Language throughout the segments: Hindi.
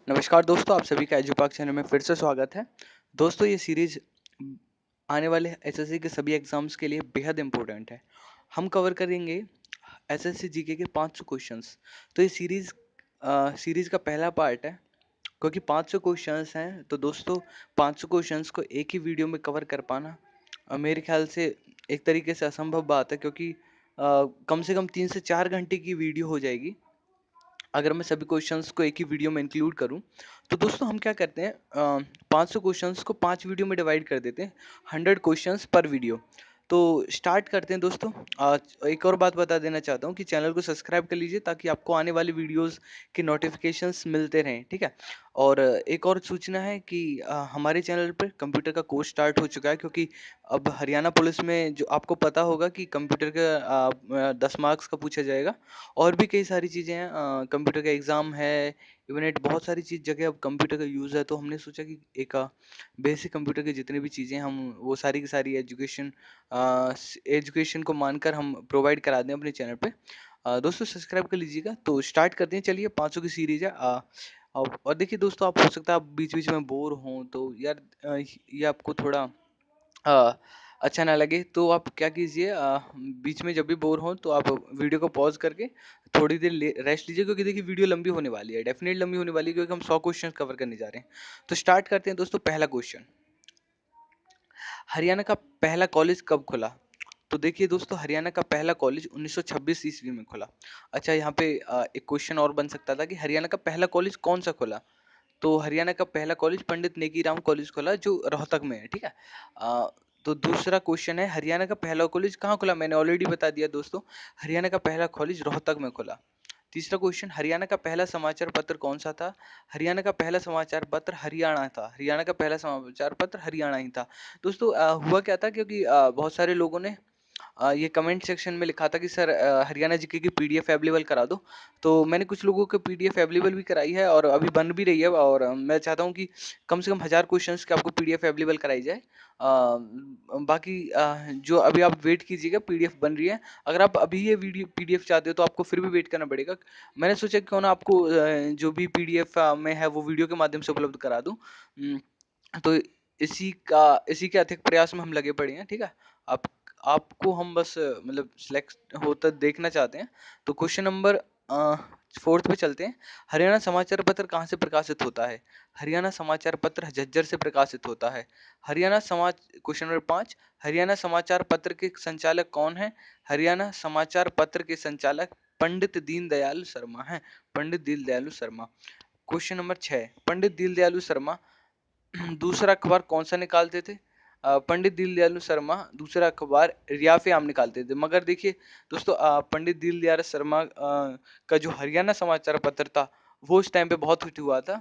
नमस्कार दोस्तों, आप सभी का एजुपाक चैनल में फिर से स्वागत है। दोस्तों ये सीरीज आने वाले एसएससी के सभी एग्जाम्स के लिए बेहद इम्पोर्टेंट है। हम कवर करेंगे एसएससी जीके के 500 क्वेश्चंस। तो ये सीरीज का पहला पार्ट है। क्योंकि 500 क्वेश्चंस हैं तो दोस्तों 500 क्वेश्चंस को एक ही वीडियो में कवर कर पाना मेरे ख्याल से एक तरीके से असंभव बात है, क्योंकि कम से कम 3 से 4 घंटे की वीडियो हो जाएगी अगर मैं सभी क्वेश्चंस को एक ही वीडियो में इंक्लूड करूं। तो दोस्तों हम क्या करते हैं, 500 क्वेश्चंस को 5 वीडियो में डिवाइड कर देते हैं, 100 क्वेश्चंस पर वीडियो। तो स्टार्ट करते हैं दोस्तों। एक और बात बता देना चाहता हूं कि चैनल को सब्सक्राइब कर लीजिए ताकि आपको आने वाली वीडियोस के नोटिफिकेशंस मिलते रहें, ठीक है। और एक और सूचना है कि हमारे चैनल पर कंप्यूटर का कोर्स स्टार्ट हो चुका है, क्योंकि अब हरियाणा पुलिस में जो आपको पता होगा कि कंप्यूटर का 10 मार्क्स का पूछा जाएगा। और भी कई सारी चीज़ें हैं, कंप्यूटर का एग्ज़ाम है, इवनेट बहुत सारी चीज़ जगह अब कंप्यूटर का यूज़ है। तो हमने सोचा कि एक बेसिक कंप्यूटर की जितनी भी चीज़ें हम वो सारी की सारी एजुकेशन को मानकर हम प्रोवाइड करा दें अपने चैनल पे। दोस्तों सब्सक्राइब कर लीजिएगा। तो स्टार्ट करते हैं, चलिए 500 की सीरीज़ है। और देखिए दोस्तों, आप हो सकता है आप बीच-बीच में बोर हों तो यार ये आपको थोड़ा अ, अच्छा ना लगे तो आप क्या कीजिए, बीच में जब भी बोर हो तो आप वीडियो को पॉज करके थोड़ी देर रेस्ट लीजिए, क्योंकि देखिए वीडियो लंबी होने वाली है, डेफिनेटली लंबी होने वाली है, क्योंकि हम 100 क्वेश्चन कवर करने जा रहे हैं। तो स्टार्ट करते हैं दोस्तों। पहला क्वेश्चन, हरियाणा का पहला कॉलेज कब खुला? तो देखिए दोस्तों, हरियाणा का पहला कॉलेज 1926 ईस्वी में खुला। अच्छा, यहाँ पे एक क्वेश्चन और बन सकता था कि हरियाणा का पहला कॉलेज कौन सा खुला? तो हरियाणा का पहला कॉलेज पंडित नेकीराम कॉलेज खुला, जो रोहतक में है, ठीक है। अ, तो दूसरा क्वेश्चन है, हरियाणा का पहला कॉलेज कहाँ खुला? मैंने ऑलरेडी बता दिया दोस्तों, हरियाणा का पहला कॉलेज रोहतक में खुला। तीसरा क्वेश्चन, हरियाणा का पहला समाचार पत्र कौन सा था? हरियाणा का पहला समाचार पत्र हरियाणा था। हरियाणा का पहला समाचार पत्र हरियाणा ही था। दोस्तों हुआ क्या था, क्योंकि बहुत सारे लोगों ने ये कमेंट सेक्शन में लिखा था कि सर हरियाणा जीके की पीडीएफ अवेलेबल करा दो। तो मैंने कुछ लोगों को पीडीएफ अवेलेबल भी कराई है और अभी बन भी रही है, और मैं चाहता हूँ कि कम से कम 1000 क्वेश्चंस की आपको पीडीएफ अवेलेबल कराई जाए। बाकी जो अभी आप वेट कीजिएगा, पीडीएफ बन रही है। अगर आप अभी ये वीडियो पीडीएफ चाहते हो तो आपको फिर भी वेट करना पड़ेगा। मैंने सोचा क्यों ना आपको जो भी पीडीएफ में है वो वीडियो के माध्यम से उपलब्ध करा दूं। तो इसी के अथिक प्रयास में हम लगे पड़े हैं, ठीक है। आप आपको हम बस मतलब सिलेक्ट होता देखना चाहते हैं। तो क्वेश्चन नंबर 4th पे चलते हैं। हरियाणा समाचार पत्र कहाँ से प्रकाशित होता है? हरियाणा समाचार पत्र झज्जर से प्रकाशित होता है। क्वेश्चन नंबर 5, हरियाणा समाचार पत्र के संचालक कौन है? हरियाणा समाचार पत्र के संचालक पंडित दीनदयाल शर्मा हैं। पंडित दीनदयालु शर्मा। क्वेश्चन नंबर 6, पंडित दीनदयालु शर्मा दूसरा अखबार कौन सा निकालते थे? पंडित दीनदयालु शर्मा दूसरा अखबार रियाफ़ आम निकालते थे। मगर देखिए दोस्तों, पंडित दीनदयाल शर्मा का जो हरियाणा समाचार पत्र था वो उस टाइम पे बहुत हिट हुआ था,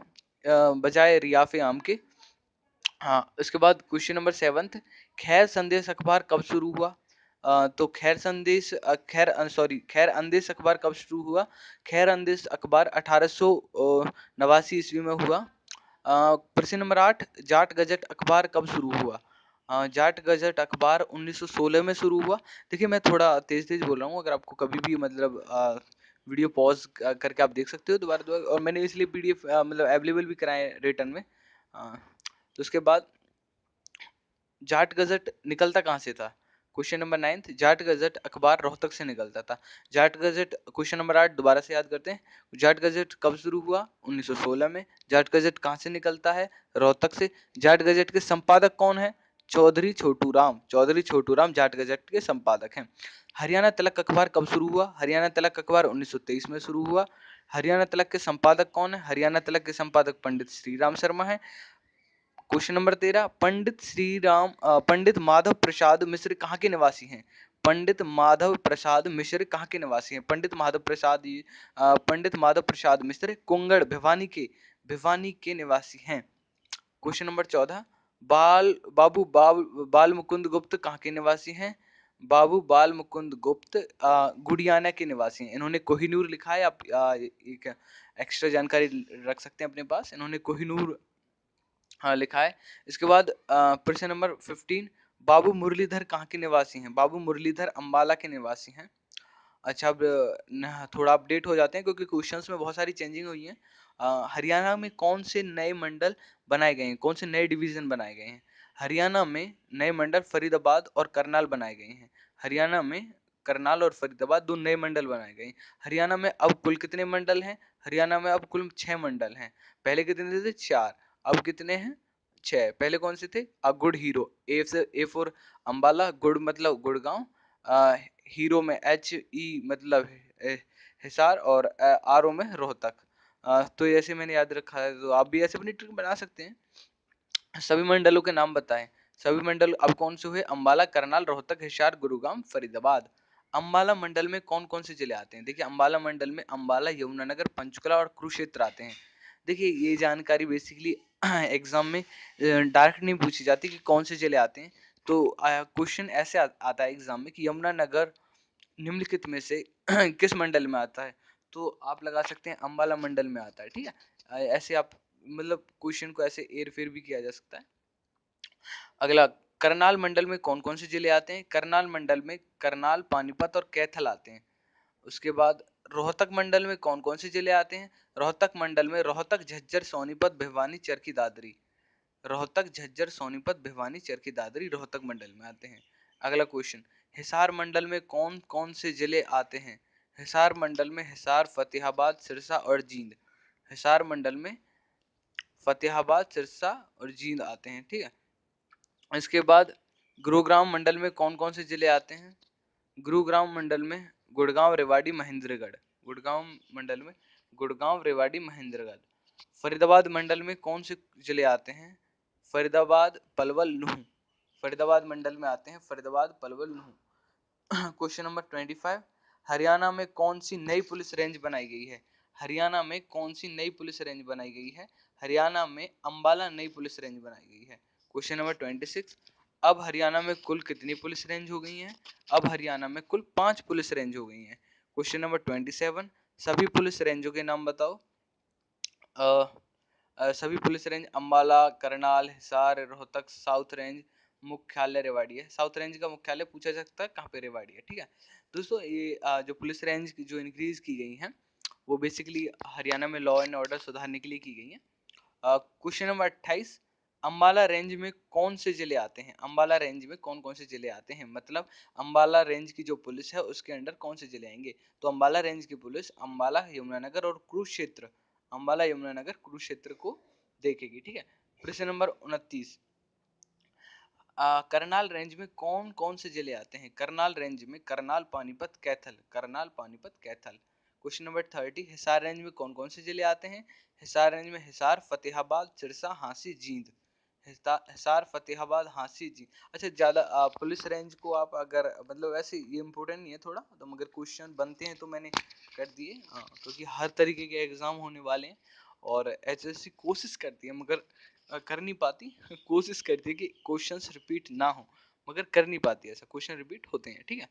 बजाय रियाफ़ आम के। हाँ, उसके बाद क्वेश्चन नंबर 7th, खैर संदेश अखबार कब शुरू हुआ? तो खैर अंदेश अखबार कब शुरू हुआ? खैर अंदेश अखबार 1889 ईस्वी में हुआ। प्रश्न नंबर 8, जाट गजट अखबार कब शुरू हुआ? जाट गजट अखबार 1916 में शुरू हुआ। देखिए मैं थोड़ा तेज-तेज बोल रहा हूँ, अगर आपको कभी भी मतलब वीडियो पॉज़ करके आप देख सकते हो दोबारा-दोबारा, और मैंने इसलिए पीडीएफ मतलब अवेलेबल भी कराए हैं रिटन में। तो उसके बाद जाट गज़ट निकलता कहाँ से था? Question number 9th, Jat gazette अखबार रोहतक से निकलता था। जाट गज़ट क्वेश्चन नंबर 8 दोबारा से याद करते हैं। जाट गज़ट कब शुरू हुआ? 1916 में। जाट गज़ट कहाँ से निकलता है? रोहतक से। जाट गज़ट के संपादक कौन है? चौधरी छोटू राम। चौधरी छोटू राम जाट गज़ट के संपादक हैं। हरियाणा तलक अखबार कब शुरू हुआ? हरियाणा तलक अखबार 1923 में शुरू हुआ। हरियाणा तलक के संपादक कौन है? हरियाणा तलक के संपादक पंडित श्रीराम शर्मा हैं। क्वेश्चन नंबर 13, पंडित माधव प्रसाद मिश्र कहाँ के निवासी हैं? पंडित माधव प्रसाद मिश्र कहाँ के निवासी हैं? पंडित माधव प्रसाद मिश्र कुंगड़ भिवानी के निवासी हैं। क्वेश्चन नंबर 14, बाल मुकुंद गुप्त कहाँ के निवासी हैं? बाबू बाल मुकुंद गुप्त गुड़ियाना के निवासी हैं। इन्होंने कोहिनूर लिखा है, आप एक एक्स्ट्रा जानकारी रख सकते हैं अपने पास। इन्होंने कोहिनूर लिखा है। इसके बाद प्रश्न नंबर 15, बाबू मुरलीधर कहाँ के निवासी हैं? बाबू मुरलीधर अम्बाला के निवासी हैं। अच्छा, अब थोड़ा अपडेट हो जाते हैं, क्योंकि क्वेश्चंस में बहुत सारी चेंजिंग हुई है। हरियाणा में कौन से नए मंडल बनाए गए हैं, कौन से नए डिवीजन बनाए गए हैं? हरियाणा में नए मंडल फरीदाबाद और करनाल बनाए गए हैं। हरियाणा में करनाल और फरीदाबाद दो नए मंडल बनाए गए हैं। हरियाणा में अब कुल कितने मंडल हैं? हरियाणा में अब कुल 6 मंडल हैं। पहले कितने थे? 4। अब कितने हैं? 6। पहले कौन से थे? गुड़ हीरो, ए फॉर अंबाला, गुड़ मतलब गुड़गांव, हीरो में HE मतलब हिसार, और RO में रोहतक। तो ऐसे मैंने याद रखा है, तो आप भी ऐसे अपनी ट्रिक बना सकते हैं। सभी मंडलों के नाम बताएं। सभी मंडल अब कौन से हुए? अंबाला, करनाल, रोहतक, हिसार, गुरुग्राम, फरीदाबाद। अंबाला मंडल में कौन कौन से जिले आते हैं? देखिए, अंबाला मंडल में अंबाला, यमुनानगर, पंचकुला और कुरुक्षेत्र आते हैं। देखिए, ये जानकारी बेसिकली एग्जाम में डायरेक्ट नहीं पूछी जाती कि कौन से जिले आते हैं। तो क्वेश्चन ऐसे आता है एग्जाम में कि यमुनानगर निम्नलिखित में से किस मंडल में आता है? तो आप लगा सकते हैं अंबाला मंडल में आता है। ठीक है, ऐसे आप मतलब क्वेश्चन को ऐसे हेर फेर भी किया जा सकता है। अगला, करनाल मंडल में कौन कौन से जिले आते हैं? करनाल मंडल में करनाल, पानीपत और कैथल आते हैं। उसके बाद रोहतक मंडल में कौन कौन से जिले आते हैं? रोहतक मंडल में रोहतक, झज्जर, सोनीपत, भिवानी, चरखी दादरी। रोहतक, झज्जर, सोनीपत, भिवानी, चरखी दादरी रोहतक मंडल में आते हैं। अगला क्वेश्चन, हिसार मंडल में कौन कौन से जिले आते हैं? हिसार मंडल में हिसार, फतेहाबाद, सिरसा और जींद। हिसार मंडल में फतेहाबाद, सिरसा और जींद आते हैं। ठीक है, इसके बाद गुरुग्राम मंडल में कौन कौन से जिले आते हैं? गुरुग्राम मंडल में गुड़गांव, रेवाड़ी, महेंद्रगढ़। गुड़गांव मंडल में गुड़गांव, रेवाड़ी, महेंद्रगढ़। फरीदाबाद मंडल में कौन से जिले आते हैं? फरीदाबाद, पलवल, नूह। फरीदाबाद मंडल में आते हैं फरीदाबाद, पलवल, नूह। क्वेश्चन नंबर 25, हरियाणा में कौन सी नई पुलिस रेंज बनाई गई है? हरियाणा में कौन सी नई पुलिस रेंज बनाई गई है? हरियाणा में अंबाला नई पुलिस रेंज बनाई गई है। क्वेश्चन नंबर 26, अब हरियाणा में कुल कितनी पुलिस रेंज हो गई हैं? अब हरियाणा में कुल 5 पुलिस रेंज हो गई हैं। क्वेश्चन नंबर 27, सभी पुलिस रेंजों के नाम बताओ। सभी police range Ambala, Karnal, Hisar, Rohtak. South range मुख्यालय रेवाड़ी है। साउथ रेंज का मुख्यालय पूछा जा सकता है कहाँ पे? रेवाड़ी है। ठीक है दोस्तों, ये जो पुलिस रेंज जो इंक्रीज की गई हैं वो बेसिकली हरियाणा में लॉ एंड ऑर्डर सुधारने के लिए की गई हैं। क्वेश्चन नंबर 28, अंबाला रेंज में कौन से जिले आते हैं? अंबाला रेंज में कौन कौन से जिले आते हैं, मतलब अंबाला रेंज की जो पुलिस है उसके अंडर कौन से जिले आएंगे? तो अंबाला रेंज की पुलिस अंबाला, यमुनानगर और कुरुक्षेत्र, अंबाला, यमुनानगर, कुरुक्षेत्र को देखेगी। ठीक है, प्रश्न नंबर 29, करनाल रेंज में कौन कौन से जिले आते हैं? करनाल रेंज में Karnal, Panipat, Kaithal. Karnal, Panipat, Kaithal. Question number 30, Hisar range में कौन कौन से जिले आते हैं? हिसार रेंज में हिसार, फतेहाबाद, सिरसा, हांसी, जींद। हिसार, फतेहाबाद, हांसी, जींद। अच्छा, ज्यादा पुलिस रेंज को आप अगर मतलब वैसे ये इम्पोर्टेंट नहीं है थोड़ा, तो मगर क्वेश्चन बनते हैं तो मैंने कर दिए, क्योंकि हर तरीके के एग्जाम होने वाले हैं और HSC कोशिश करती है मगर कर नहीं पाती। कोशिश करती है कि क्वेश्चंस रिपीट ना हो, मगर कर नहीं पाती, ऐसा क्वेश्चन रिपीट होते हैं। ठीक है,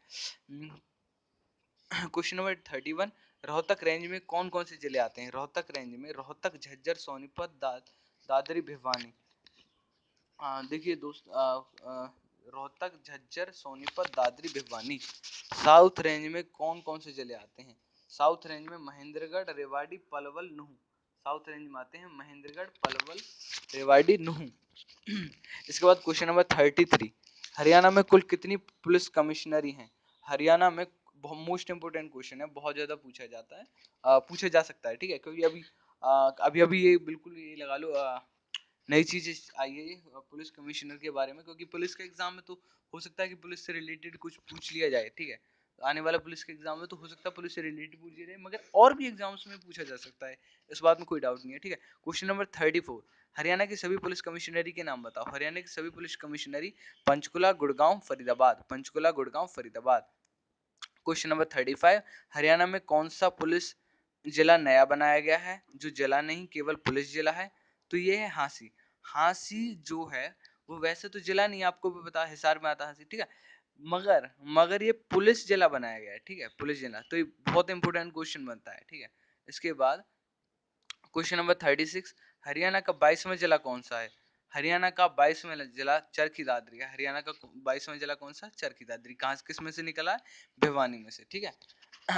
क्वेश्चन नंबर 31, रोहतक रेंज में कौन कौन से जिले आते हैं? रोहतक रेंज में रोहतक, झज्जर, सोनीपत, दादरी, भिवानी। देखिए दोस्त, रोहतक, झज्जर, सोनीपत, दादरी, भिवानी। साउथ रेंज में कौन कौन से जिले आते हैं? साउथ रेंज में महेंद्रगढ़, रेवाड़ी, पलवल, नूह। साउथ रेंज में आते हैं महेंद्रगढ़, पलवल, रेवाड़ी, नूह। इसके बाद क्वेश्चन नंबर 33, हरियाणा में कुल कितनी पुलिस कमिश्नरी हैं? हरियाणा में मोस्ट इंपोर्टेंट क्वेश्चन है, बहुत ज्यादा पूछा जाता है, पूछा जा सकता है। ठीक है, क्योंकि अभी अभी ये बिल्कुल ये लगा लो नई चीज आई है ये पुलिस कमिश्नर के बारे में, क्योंकि पुलिस के एग्जाम में तो हो सकता है कि पुलिस से रिलेटेड कुछ पूछ लिया जाए। ठीक है, आने वाला पुलिस के एग्जाम में तो हो सकता है पुलिस से रिलेटेड पूछ लिया जाए, मगर और भी एग्जाम्स में पूछा जा सकता है, इस बात में कोई डाउट नहीं है। ठीक है, क्वेश्चन नंबर 34, हरियाणा की सभी पुलिस कमिश्नरी के नाम बताओ। हरियाणा की सभी पुलिस कमिश्नरी पंचकुला, गुड़गांव, फरीदाबाद। पंचकुला, गुड़गांव, फरीदाबाद। क्वेश्चन नंबर 35, हरियाणा में कौन सा पुलिस जिला नया बनाया गया है, जो जिला नहीं केवल पुलिस जिला है? तो ये है हांसी। हांसी जो है वो वैसे तो जिला नहीं, आपको भी पता है हिसार में आता है हांसी। ठीक है, मगर मगर ये पुलिस जिला बनाया गया है। ठीक है, पुलिस जिला, तो ये बहुत इंपॉर्टेंट क्वेश्चन बनता है। ठीक है, इसके बाद क्वेश्चन नंबर 36, हरियाणा का 22वां जिला कौन सा है? हरियाणा का 22वां जिला चरखी दादरी है। हरियाणा का 22वां जिला कौन सा? चरखी दादरी। कहाँ किस में से निकला है? भिवानी में से। ठीक है,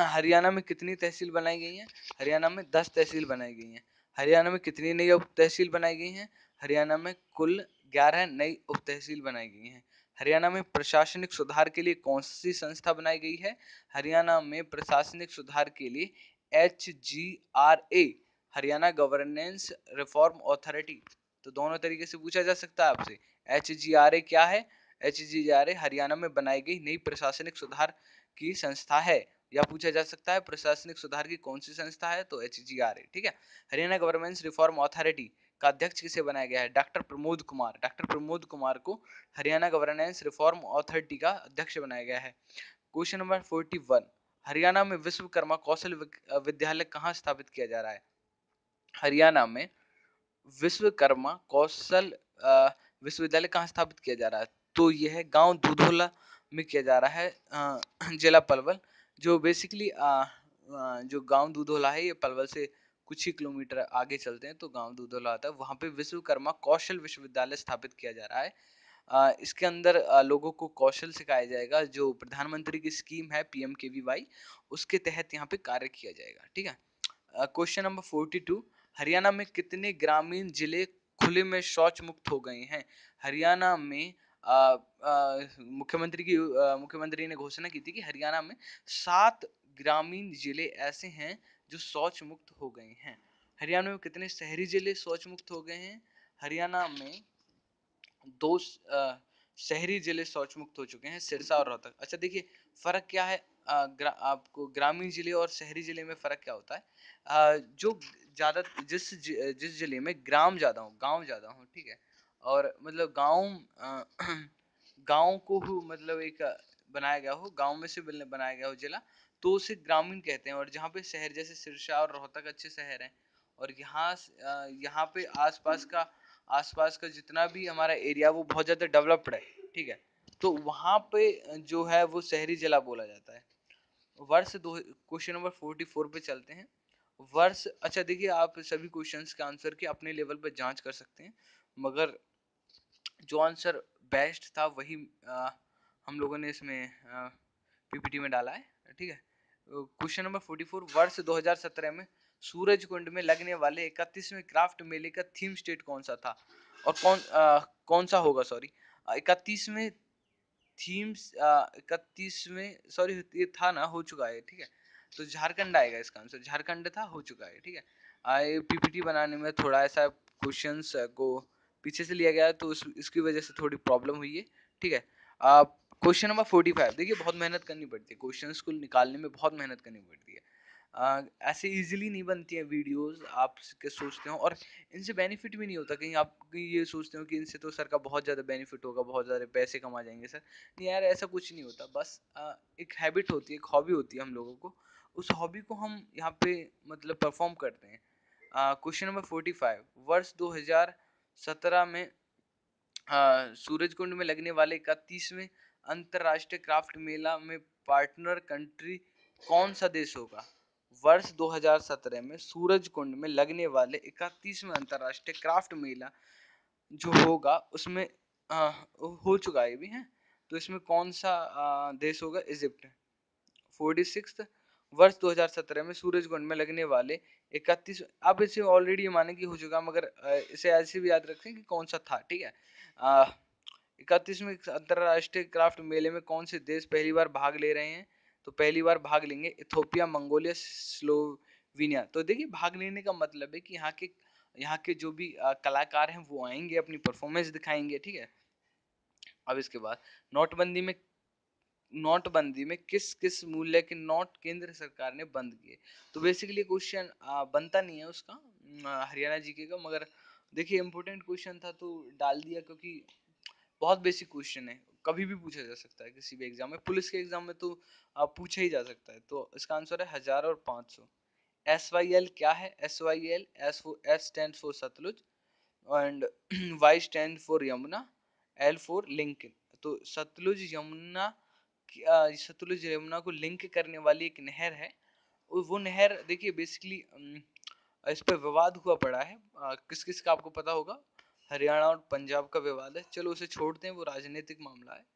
हरियाणा में कितनी तहसील बनाई गई है? हरियाणा में 10 तहसील बनाई गई हैं। हरियाणा में कितनी नई उप तहसील बनाई गई हैं? हरियाणा में कुल 11 नई उप तहसील बनाई गई हैं। हरियाणा में प्रशासनिक सुधार के लिए कौन सी संस्था बनाई गई है? हरियाणा में प्रशासनिक सुधार के लिए HGRA, Haryana governance reform authority. तो दोनों तरीके से पूछा जा सकता है आपसे। HGRA क्या है? HGRA हरियाणा में बनाई गई नई प्रशासनिक सुधार की संस्था है। या पूछा जा सकता है प्रशासनिक सुधार की कौन सी संस्था है? तो HGRA, ठीक है। हरियाणा गवर्नेंस रिफॉर्म अथॉरिटी का अध्यक्ष किसे बनाया गया है? डॉक्टर प्रमोद कुमार। डॉक्टर प्रमोद कुमार को हरियाणा गवर्नेंस रिफॉर्म अथॉरिटी का अध्यक्ष बनाया गया है। क्वेश्चन नंबर 41, हरियाणा में विश्वकर्मा कौशल विद्यालय कहाँ स्थापित किया जा रहा है? हरियाणा में विश्वकर्मा कौशल विश्वविद्यालय कहाँ स्थापित किया जा रहा है? तो यह है गांव दूधोला में किया जा रहा है, जिला पलवल। जो बेसिकली जो गांव दूधोला है ये पलवल से कुछ ही किलोमीटर आगे चलते हैं तो गांव दूधोला आता है, वहां पे विश्वकर्मा कौशल विश्वविद्यालय स्थापित किया जा रहा है। इसके अंदर लोगों को कौशल सिखाया जाएगा, जो प्रधानमंत्री की स्कीम है PMKVY, उसके तहत यहाँ पे कार्य किया जाएगा, ठीक है। क्वेश्चन नंबर 42, हरियाणा में कितने ग्रामीण जिले खुले में शौच मुक्त हो गए हैं? हरियाणा में मुख्यमंत्री ने घोषणा की थी कि हरियाणा में 7 ग्रामीण जिले ऐसे हैं जो शौच मुक्त हो गए हैं। हरियाणा में कितने शहरी जिले शौच मुक्त हो गए हैं? हरियाणा में 2 शहरी जिले शौच मुक्त हो चुके हैं, सिरसा और रोहतक। अच्छा देखिए फर्क क्या है, आपको ग्रामीण जिले और शहरी जिले में फर्क क्या होता है? जो ज्यादा जिस जिले में ग्राम ज्यादा हो, गांव ज्यादा हो, ठीक है, और मतलब गांव को मतलब एक बनाया गया हो, गांव में से बनाया गया हो जिला, तो उसे ग्रामीण कहते हैं। और जहाँ पे शहर जैसे सिरसा और रोहतक अच्छे शहर हैं, और यहाँ पे आसपास का जितना भी हमारा एरिया वो बहुत ज्यादा डेवलप्ड है, ठीक है, तो वहां पे जो है वो शहरी जिला बोला जाता है। वर्ष दो क्वेश्चन नंबर 44 पे चलते हैं। वर्ष, अच्छा देखिए आप सभी क्वेश्चंस के आंसर की अपने लेवल पे जांच कर सकते हैं, मगर जो आंसर बेस्ट था वही हम लोगों ने इसमें PPT में डाला है, ठीक है। क्वेश्चन नंबर 44, वर्ष 2017 में सूरज कुंड में लगने वाले 31वें क्राफ्ट मेले का थीम स्टेट कौन सा था? और कौन सा होगा, सॉरी, 31वें थीम्स 31वें, सॉरी ये था ना, हो चुका है, ठीक है, तो झारखंड आएगा इसका आंसर। झारखंड था, हो चुका है, ठीक है। आए PPT बनाने में थोड़ा ऐसा क्वेश्चंस को पीछे से लिया गया है, तो इसकी वजह से थोड़ी प्रॉब्लम हुई है, ठीक है। क्वेश्चन नंबर 45, देखिए बहुत मेहनत करनी पड़ती है, क्वेश्चंस को निकालने में बहुत मेहनत करनी पड़ती है। ऐसे इजीली नहीं बनती है वीडियोस आप के सोचते हो, और इनसे बेनिफिट भी नहीं होता। कहीं आप ये सोचते हो कि इनसे तो सर का बहुत ज़्यादा बेनिफिट होगा, बहुत ज़्यादा पैसे कमा जाएंगे सर। नहीं यार, ऐसा कुछ नहीं होता। बस एक हैबिट होती है, एक हॉबी होती है हम लोगों को, उस हॉबी को हम यहाँ पे मतलब परफॉर्म करते हैं। क्वेश्चन नंबर 45, वर्ष 2017 में सूरजकुंड में लगने वाले 31वें अंतरराष्ट्रीय क्राफ्ट मेला में पार्टनर कंट्री कौन सा देश होगा? वर्ष 2017 में सूरजकुंड में लगने वाले 31वें अंतरराष्ट्रीय क्राफ्ट मेला जो होगा उसमें हो चुका है भी है, तो इसमें कौन सा देश होगा? इजिप्ट। 46, वर्ष 2017 में सूरजकुंड में लगने वाले 31, आप इसे ऑलरेडी माने कि हो चुका, मगर इसे ऐसे भी याद रखें कि कौन सा था, ठीक है। 31वें अंतरराष्ट्रीय क्राफ्ट मेले में कौन से देश पहली बार भाग ले रहे हैं? तो पहली बार भाग लेंगे इथोपिया, मंगोलिया, स्लोवेनिया। तो देखिए भाग लेने का मतलब है कि यहाँ के जो भी कलाकार हैं वो आएंगे, अपनी परफॉर्मेंस दिखाएंगे, ठीक है। अब इसके बाद नोटबंदी में किस किस मूल्य के नोट केंद्र सरकार ने बंद किए? तो बेसिकली क्वेश्चन बनता नहीं है उसका, हरियाणा जीके का, मगर देखिए इंपॉर्टेंट क्वेश्चन था तो डाल दिया, क्योंकि बहुत बेसिक क्वेश्चन है, कभी भी पूछा जा सकता है किसी भी एग्जाम में, पुलिस के एग्जाम में तो पूछा ही जा सकता है। तो इसका आंसर है 1000 और 500। SYL क्या है? SYL, S stand for Satluj, and Y stand for Yamuna, L for link. तो सतलुज यमुना को लिंक करने वाली एक नहर है। वो नहर देखिए बेसिकली इस पर विवाद हुआ पड़ा है, किस किस का आपको पता होगा? हरियाणा और पंजाब का विवाद है। चलो उसे छोड़ते हैं, वो राजनीतिक मामला है,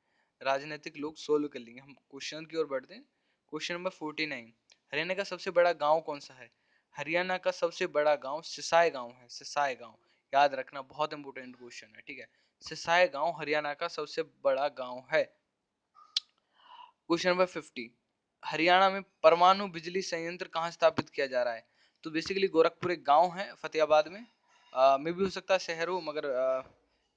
राजनीतिक लोग सोल्व कर लेंगे। हम क्वेश्चन की ओर बढ़ते हैं। क्वेश्चन नंबर 49, हरियाणा का सबसे बड़ा गांव कौन सा है? हरियाणा का सबसे बड़ा गांव सिसाई गांव है, सिसाई गांव, याद रखना, बहुत इंपोर्टेंट क्वेश्चन है, ठीक है। सिसाई गांव हरियाणा का सबसे बड़ा गांव है। क्वेश्चन नंबर 50, हरियाणा में परमाणु बिजली संयंत्र कहाँ स्थापित किया जा रहा है? तो बेसिकली गोरखपुर एक गांव है फतेहाबाद में, में भी हो सकता है शहर हो, मगर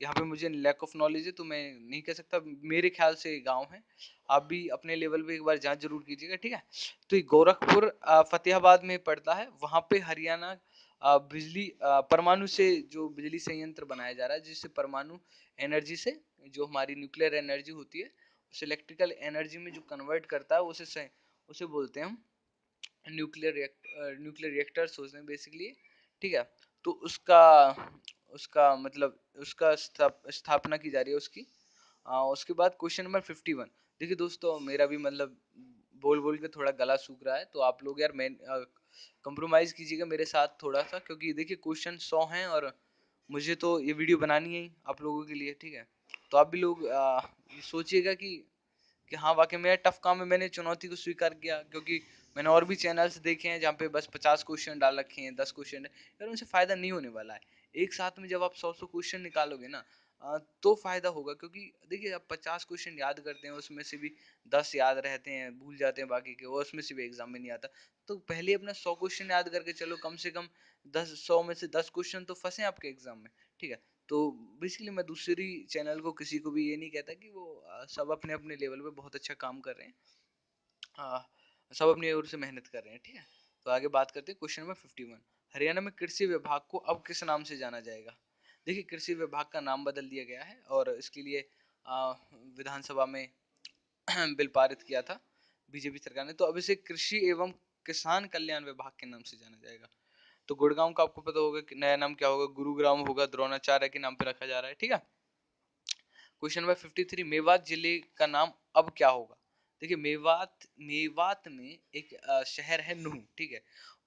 यहाँ पे मुझे लैक ऑफ नॉलेज है तो मैं नहीं कह सकता, मेरे ख्याल से गांव है। आप भी अपने लेवल पे एक बार जांच जरूर कीजिएगा, ठीक है। तो ये गोरखपुर फतेहाबाद में पड़ता है, वहां पे हरियाणा बिजली परमाणु से जो बिजली संयंत्र बनाया जा रहा है, जिससे परमाणु एनर्जी से जो हमारी न्यूक्लियर एनर्जी होती है उसे इलेक्ट्रिकल एनर्जी में जो कन्वर्ट करता है उसे बोलते हैं हम न्यूक्लियर रिएक्टर्स होते हैं बेसिकली, ठीक है। तो उसका उसका मतलब उसका स्थापना की जा रही है उसकी। उसके बाद क्वेश्चन नंबर 51, देखिए दोस्तों मेरा भी मतलब बोल बोल के थोड़ा गला सूख रहा है, तो आप लोग यार मैं कंप्रोमाइज कीजिएगा मेरे साथ थोड़ा सा, क्योंकि देखिए क्वेश्चन 100 हैं और मुझे तो ये वीडियो बनानी है आप लोगों के लिए, ठीक है। तो आप भी लोग ये सोचिएगा कि हाँ वाकई में टफ काम है, मैंने चुनौती को स्वीकार किया, क्योंकि मैंने और भी चैनल्स देखे हैं जहाँ पे बस 50 क्वेश्चन डाल रखे हैं, 10 क्वेश्चन है यार, उनसे फायदा नहीं होने वाला है। एक साथ में जब आप 100 क्वेश्चन निकालोगे ना तो फायदा होगा, क्योंकि देखिए आप 50 क्वेश्चन याद करते हैं, उसमें से भी 10 याद रहते हैं, भूल जाते हैं बाकी के, और उसमें से भी एग्जाम में नहीं आता। तो पहले अपना 100 क्वेश्चन याद करके चलो, कम से कम 100 में से 10 क्वेश्चन तो फंसे आपके एग्जाम में, ठीक है। तो बेसिकली मैं दूसरी चैनल को किसी को भी ये नहीं कहता कि वो सब अपने अपने लेवल पे बहुत अच्छा काम कर रहे हैं, सब अपनी ओर से मेहनत कर रहे हैं, ठीक है। तो आगे बात करते हैं क्वेश्चन नंबर 51, हरियाणा में कृषि विभाग को अब किस नाम से जाना जाएगा? देखिए कृषि विभाग का नाम बदल दिया गया है और इसके लिए विधानसभा में बिल पारित किया था बीजेपी सरकार ने, तो अब इसे कृषि एवं किसान कल्याण विभाग के नाम से जाना जाएगा। तो गुड़गांव का आपको पता होगा कि नया नाम क्या होगा, गुरुग्राम होगा, द्रोणाचार्य के नाम पे रखा जा रहा है, ठीक है। क्वेश्चन नंबर 53, मेवात जिले का नाम अब क्या होगा? देखिए मेवात मेवात में एक शहर है नूह, ठीक है।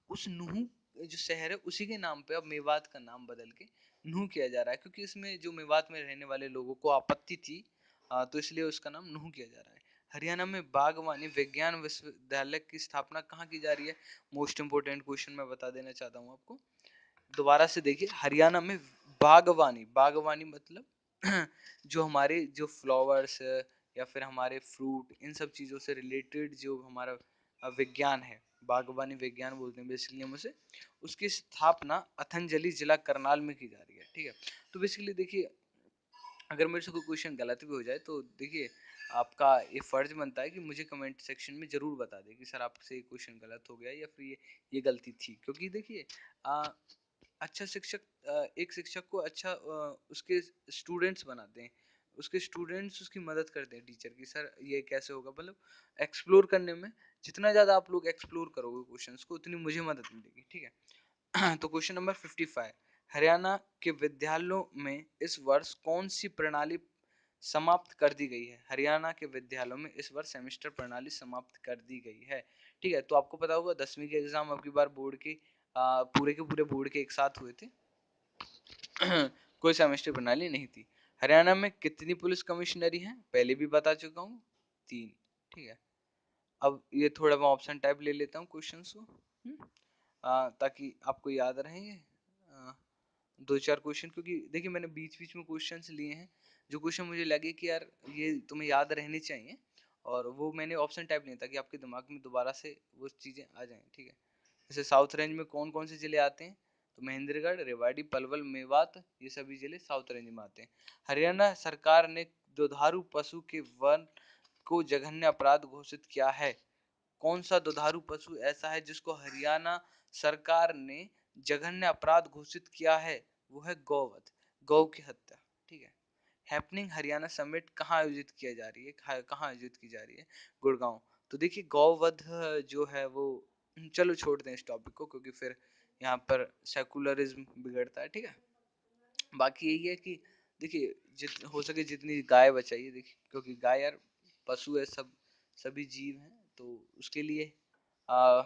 उस नूह जो शहर है उसी के नाम पे अब मेवात का नाम बदल के नूह किया जा रहा है, क्योंकि इसमें जो मेवात में रहने वाले लोगों को आपत्ति थी, तो इसलिए उसका नाम नूह किया जा रहा है। हरियाणा में बागवानी विज्ञान विश्वविद्यालय की स्थापना कहाँ की जा रही है? मोस्ट इंपोर्टेंट क्वेश्चन मैं बता देना चाहता हूँ आपको, दोबारा से देखिए, हरियाणा में बागवानी, बागवानी मतलब जो हमारे जो फ्लावर्स या फिर हमारे फ्रूट, इन सब चीज़ों से रिलेटेड जो हमारा विज्ञान है, बागवानी विज्ञान बोलते हैं बेसिकली हम उसे, उसकी स्थापना अथंजलि जिला करनाल में की जा रही है, ठीक है। तो बेसिकली देखिए, अगर मेरे से कोई क्वेश्चन गलत भी हो जाए तो देखिए आपका ये फर्ज बनता है कि मुझे कमेंट सेक्शन में जरूर बता दें कि सर आपसे ये क्वेश्चन गलत हो गया या फिर ये गलती थी, क्योंकि देखिए अच्छा शिक्षक, एक शिक्षक को अच्छा उसके स्टूडेंट्स बनाते हैं, उसके स्टूडेंट्स उसकी मदद करते हैं टीचर की, सर ये कैसे होगा, मतलब एक्सप्लोर करने में जितना ज़्यादा आप लोग एक्सप्लोर करोगे क्वेश्चंस को उतनी मुझे मदद मिलेगी, ठीक है। तो क्वेश्चन नंबर 55, हरियाणा के विद्यालयों में इस वर्ष कौन सी प्रणाली समाप्त कर दी गई है? हरियाणा के विद्यालयों में इस वर्ष सेमेस्टर प्रणाली समाप्त कर दी गई है, ठीक है। तो आपको पता होगा 10वीं के एग्जाम अब की बार बोर्ड के पूरे के पूरे बोर्ड के एक साथ हुए थे। कोई सेमेस्टर प्रणाली नहीं थी। हरियाणा में कितनी पुलिस कमिश्नरी हैं? पहले भी बता चुका हूँ, 3, ठीक है। अब ये थोड़ा मैं ऑप्शन टाइप ले लेता हूँ क्वेश्चंस को, ताकि आपको याद रहे ये 2-4 क्वेश्चन, क्योंकि देखिए मैंने बीच बीच में क्वेश्चंस लिए हैं जो क्वेश्चन मुझे लगे कि यार ये तुम्हें याद रहने चाहिए, और वो मैंने ऑप्शन टाइप नहीं, ताकि आपके दिमाग में दोबारा से वो चीज़ें आ जाएं, ठीक है। जैसे साउथ रेंज में कौन कौन से जिले आते हैं? तो महेंद्रगढ़, रेवाड़ी, पलवल, मेवात, ये सभी जिले साउथ रेंज में आते हैं। हरियाणा सरकार ने दुधारू पशु के वध को जघन्य अपराध घोषित किया है। कौन सा दुधारू पशु ऐसा है जिसको हरियाणा सरकार ने जघन्य अपराध घोषित किया है? वो है गौवध, गौ की हत्या, ठीक है। हैपनिंग हरियाणा समिट कहाँ आयोजित किया जा रही है, कहाँ आयोजित की जा रही है? गुड़गांव। तो देखिए गौवध जो है वो, चलो छोड़ दें इस टॉपिक को, क्योंकि फिर यहाँ पर सेकुलरिज्म बिगड़ता है, ठीक है। बाकी यही है कि देखिए जित हो सके जितनी गाय बचाइए, देखिए क्योंकि गाय यार पशु है, सब सभी जीव हैं, तो उसके लिए आ,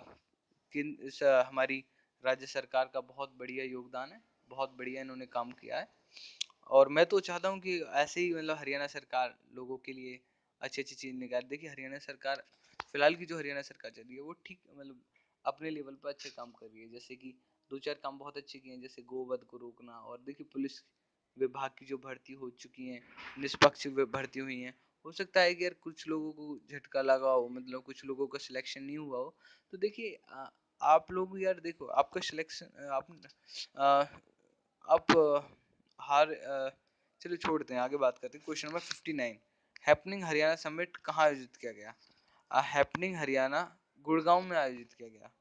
हमारी राज्य सरकार का बहुत बढ़िया योगदान है, बहुत बढ़िया इन्होंने काम किया है। और मैं तो चाहता हूँ कि ऐसे ही मतलब हरियाणा सरकार लोगों के लिए अच्छी अच्छी चीज़ निकाले। देखिए हरियाणा सरकार फिलहाल की जो हरियाणा सरकार चल रही है वो ठीक मतलब अपने लेवल पर अच्छे काम कर रही है, जैसे कि दो चार काम बहुत अच्छे किए हैं, जैसे गोवध को रोकना, और देखिए पुलिस विभाग की जो भर्ती हो चुकी है, निष्पक्ष भर्ती हुई है। हो सकता है कि यार कुछ लोगों को झटका लगा हो, मतलब कुछ लोगों का सिलेक्शन नहीं हुआ हो, तो देखिए आप लोग यार देखो आपका सिलेक्शन आप हार चलो छोड़ते हैं, आगे बात करते हैं। Question number 59, happening Haryana summit कहाँ आयोजित किया गया? हैपनिंग हरियाणा गुड़गांव में आयोजित किया गया।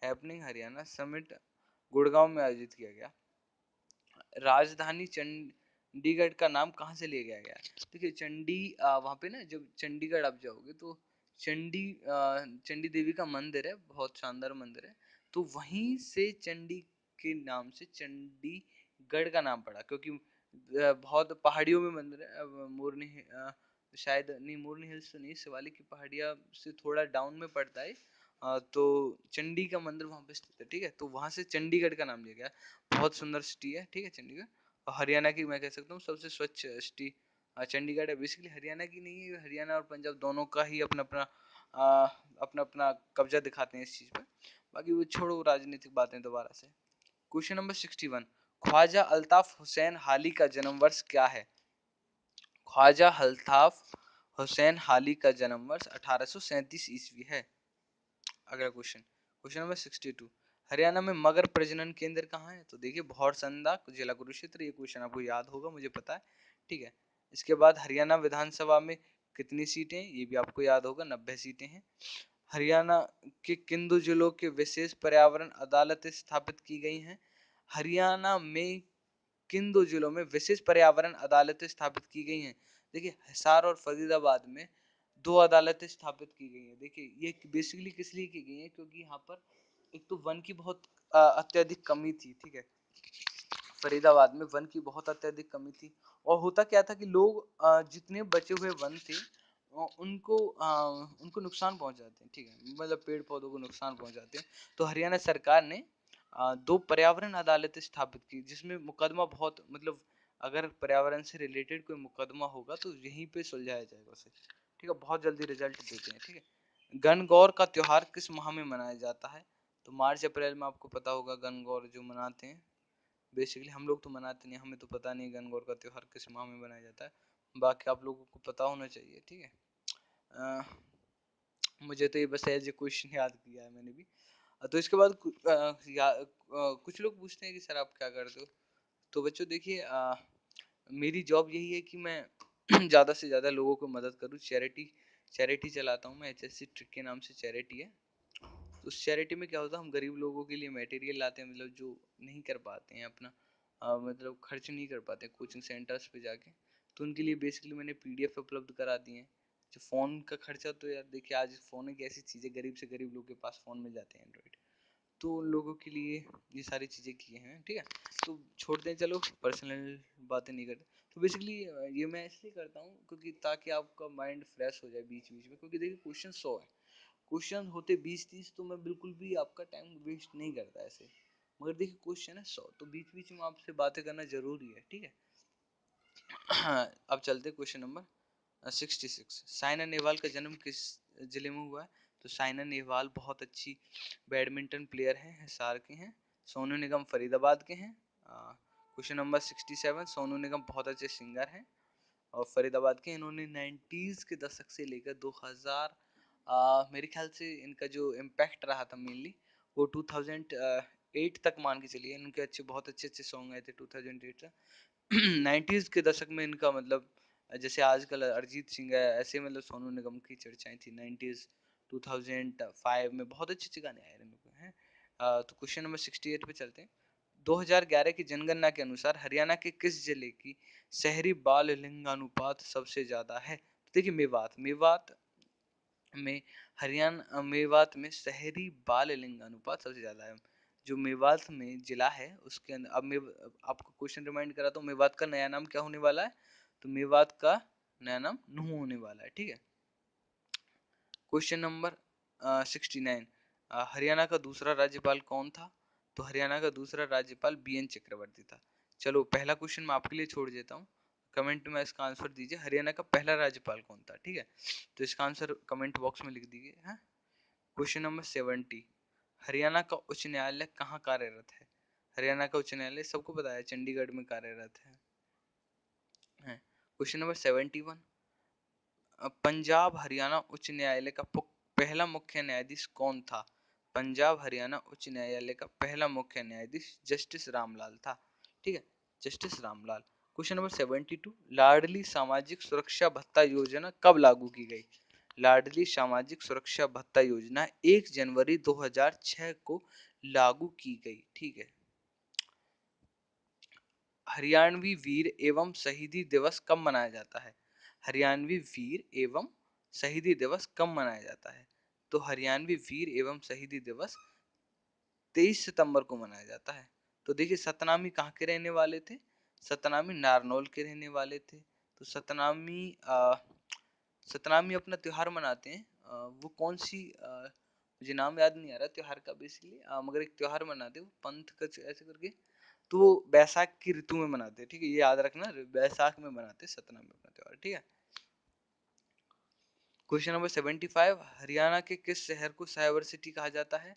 हैपनिंग हरियाणा समिट गुड़गांव में आयोजित किया गया। राजधानी चंडीगढ़ का नाम कहाँ से लिया गया? देखिए वहाँ पे ना जब चंडीगढ़ आप जाओगे तो चंडी देवी का मंदिर है, बहुत शानदार मंदिर है, तो वहीं से चंडी के नाम से चंडीगढ़ का नाम पड़ा, क्योंकि बहुत पहाड़ियों में मंदिर है। मोरनी शायद नहीं, मोरनी हिल्स तो नहीं, शिवालिक की पहाड़ियाँ से थोड़ा डाउन में पड़ता है। तो चंडी का मंदिर वहाँ पे स्थित है, ठीक है, तो वहाँ से चंडीगढ़ का नाम लिया गया। बहुत सुंदर सिटी है, ठीक है चंडीगढ़, और हरियाणा की मैं कह सकता हूँ सबसे स्वच्छ सिटी चंडीगढ़ है। बेसिकली हरियाणा की नहीं है, हरियाणा और पंजाब दोनों का ही अपना अपना अपना अपना कब्जा दिखाते हैं इस चीज़ पे। बाकी वो छोड़ो राजनीतिक बातें दोबारा से। क्वेश्चन नंबर 61, ख्वाजा अल्ताफ हुसैन हाली का जन्म वर्ष क्या है? ख्वाजा अल्ताफ हुसैन हाली का जन्म वर्ष 1837 ईस्वी है। अगला क्वेश्चन, क्वेश्चन नंबर 62, हरियाणा में मगर प्रजनन केंद्र कहाँ है? तो देखिए भौरसंदा, जिला कुरुक्षेत्र, ये क्वेश्चन आपको याद होगा, मुझे पता है, ठीक है। इसके बाद हरियाणा विधानसभा में कितनी सीटें? ये भी आपको याद होगा, 90 सीटें हैं। हरियाणा के किन दो जिलों के विशेष पर्यावरण अदालतें स्थापित की गई हैं? हरियाणा में किन दो जिलों में विशेष पर्यावरण अदालतें स्थापित की गई हैं? देखिए हिसार और फरीदाबाद में दो अदालतें स्थापित की गई हैं। देखिए ये बेसिकली किस लिए की गई हैं? क्योंकि यहाँ पर एक तो वन की बहुत अत्यधिक कमी थी, ठीक है, फरीदाबाद में वन की बहुत अत्यधिक कमी थी, और होता क्या था कि लोग जितने बचे हुए वन थे उनको नुकसान पहुंचाते हैं, ठीक है, मतलब पेड़ पौधों को नुकसान पहुंचाते हैं। तो हरियाणा सरकार ने दो पर्यावरण अदालतें स्थापित की, जिसमें मुकदमा बहुत, मतलब अगर पर्यावरण से रिलेटेड कोई मुकदमा होगा तो यहीं पे सुलझाया जाएगा उसे, ठीक है, बहुत जल्दी रिजल्ट देते हैं, ठीक है। गणगौर का त्योहार किस माह में मनाया जाता है? तो मार्च अप्रैल में, आपको पता होगा गणगौर जो मनाते हैं। बेसिकली हम लोग तो मनाते नहीं, हमें तो पता नहीं गणगौर का त्योहार किस माह में मनाया जाता है, बाकी आप लोगों को पता होना चाहिए, ठीक है। अ, मुझे तो ये बस एज ए क्वेश्चन याद किया है मैंने भी। तो इसके बाद कुछ लोग पूछते हैं कि सर आप क्या करते हो? तो बच्चों देखिए मेरी जॉब यही है कि मैं ज़्यादा से ज़्यादा लोगों को मदद करूँ। चैरिटी चलाता हूँ मैं, HSC ट्रिक के नाम से चैरिटी है। तो उस चैरिटी में क्या होता है, हम गरीब लोगों के लिए मटेरियल लाते हैं, मतलब जो नहीं कर पाते हैं अपना मतलब खर्च नहीं कर पाते कोचिंग सेंटर्स पे जाके, तो उनके लिए बेसिकली मैंने PDF उपलब्ध करा दिए हैं। जो फ़ोन का खर्चा, तो यार देखिए आज फ़ोन एक ऐसी चीज़ है, गरीब से गरीब लोग के पास फ़ोन मिल जाते हैं एंड्रॉइड, तो उन लोगों के लिए ये सारी चीज़ें की हैं, ठीक है। तो छोड़ते हैं, चलो पर्सनल बातें नहीं करते। तो बेसिकली ये मैं इसलिए करता हूँ क्योंकि ताकि आपका माइंड फ्रेश हो जाए बीच बीच में, क्योंकि देखिए क्वेश्चन 100 है, क्वेश्चन होते 20-30, तो मैं बिल्कुल भी आपका टाइम वेस्ट नहीं करता ऐसे, मगर देखिए क्वेश्चन है 100, तो बीच बीच में आपसे बातें करना जरूरी है, ठीक है। अब चलते क्वेश्चन नंबर 66, साइना नेहवाल का जन्म किस जिले में हुआ है? तो साइना नेहवाल बहुत अच्छी बैडमिंटन प्लेयर हैं, हिसार के हैं। सोनू निगम फरीदाबाद के हैं। क्वेश्चन नंबर 67, सोनू निगम बहुत अच्छे सिंगर हैं और फरीदाबाद के। इन्होंने 90s के दशक से लेकर 2000 मेरे ख्याल से इनका जो इम्पैक्ट रहा था मेनली वो 2008 तक मान के चलिए, इनके बहुत अच्छे अच्छे सॉन्ग आए थे 2008 तक। 90s के दशक में इनका मतलब जैसे आजकल अरिजीत सिंह है, ऐसे मतलब सोनू निगम की चर्चाएं थी 90s 2005 में, बहुत अच्छे अच्छे गाने आए हैं। तो क्वेश्चन नंबर 68 पे चलते हैं। 2011 की जनगणना के अनुसार हरियाणा के किस जिले की शहरी बाल लिंगानुपात सबसे ज्यादा है? तो देखिए मेवात में मेवात में शहरी बाल लिंगानुपात सबसे ज्यादा है। जो मेवात में जिला है उसके अंदर, अब मैं आपको क्वेश्चन रिमाइंड करा तो मेवात का नया नाम क्या होने वाला है? तो मेवात का नया नाम नूह होने वाला है, ठीक है। क्वेश्चन नंबर 69, हरियाणा का दूसरा राज्यपाल कौन था? तो हरियाणा का दूसरा राज्यपाल BN चक्रवर्ती था। चलो पहला क्वेश्चन मैं आपके लिए छोड़ देता हूँ, कमेंट में इसका आंसर दीजिए, हरियाणा का पहला राज्यपाल कौन था, ठीक है। तो इसका आंसर कमेंट बॉक्स में लिख दीजिए। हाँ, क्वेश्चन नंबर 70, हरियाणा का उच्च न्यायालय कहाँ कार्यरत है? हरियाणा का उच्च न्यायालय सबको पता है, चंडीगढ़ में कार्यरत है। क्वेश्चन नंबर 71, पंजाब हरियाणा उच्च न्यायालय का पहला मुख्य न्यायाधीश कौन था? पंजाब हरियाणा उच्च न्यायालय का पहला मुख्य न्यायाधीश जस्टिस रामलाल था। ठीक है, जस्टिस रामलाल। क्वेश्चन नंबर 72, लाडली सामाजिक सुरक्षा भत्ता योजना कब लागू की गई? लाडली सामाजिक सुरक्षा भत्ता योजना 1 जनवरी 2006 को लागू की गई। ठीक है। हरियाणवी वीर एवं शहीदी दिवस कब मनाया जाता है? हरियाणवी वीर एवं शहीदी दिवस कब मनाया जाता है? तो हरियाणवी वीर एवं शहीदी दिवस 23 सितंबर को मनाया जाता है। तो देखिए, सतनामी कहाँ के रहने वाले थे? सतनामी नारनौल के रहने वाले थे। तो सतनामी अपना त्योहार मनाते हैं। वो कौन सी, मुझे नाम याद नहीं आ रहा त्योहार का बेसिकली, मगर एक त्योहार मनाते हैं वो पंथ का ऐसे करके। तो वो बैसाख की ऋतु में मनाते हैं। ठीक है, ये याद रखना, बैसाख में मनाते हैं सतनामी अपना त्योहार। ठीक है। क्वेश्चन नंबर 75, हरियाणा के किस शहर को साइबर सिटी कहा जाता है?